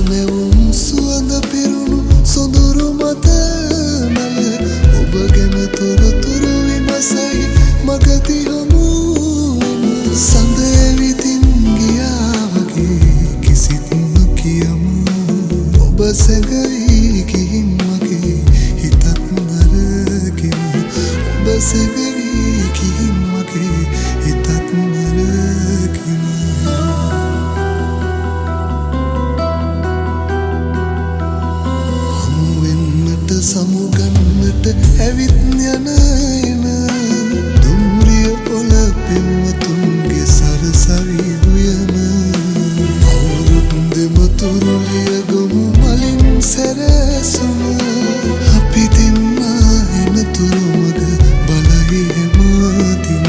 මැවුම් සුවඳ පිරුණු සොඳුරු මත නල ඔබ ගැන තොරතුරු විමසයි මගති හමුවෙන සඳ ඇවිතින් ගියා වගේ කිසිත් නොකියමු ඔබ සැඟවී ගිහින් මගේ හිතත් නරකින ඔබ සැඟවී ගිහින් මගේ හිතත් නරකින සමුගන්නට ඇවිත් යන එන දුම්රිය පොළ පෙම්වතුන්ගේ සරසවි උයන අවුරුද්දෙම තුරුලිය ගොමු මලින් සැරසුම අපි දෙන්නා එන තුරුමග බලයි හැමතිම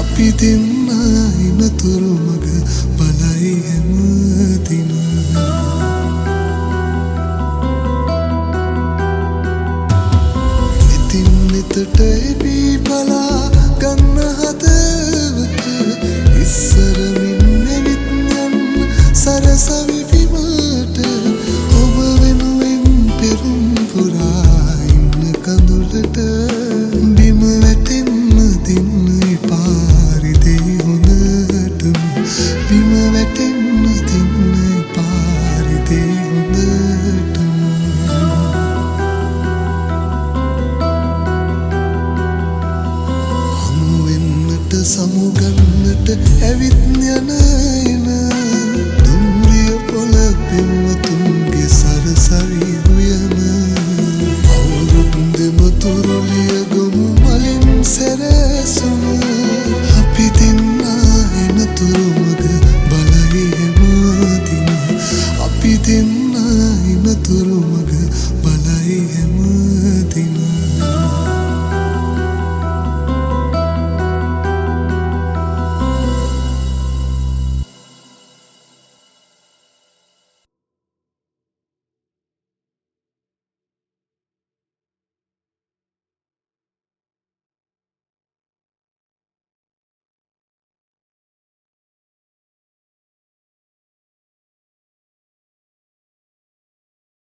අපි දෙන්නා එන තුරුමග බලයි හැමතිම නිතට එබී බලා ගන්න හදවත ඉස්සරමින් ඇවිත් යන්න සරසවි විමට ඔබ වෙනුවෙන් පෙරුම් පුරා ඉන්න කඳුලට බිම වැටෙන්න දෙන්න පාරි දෙයි හොඳටම බිම වැටෙන්න දෙන්න පාරි දෙයි හොඳටම සමුගන්නට ඇවිත් යන එන දුම්රිය පොළ පෙම්වතුන්ගේ සරසවි උයන අවුරුද්දෙම තුරුලිය ගොමු මලින් සැරසුම අපි දෙන්නා එන තුරුමග බලයි හැමතිම අපි දෙන්නා එන තුරුමග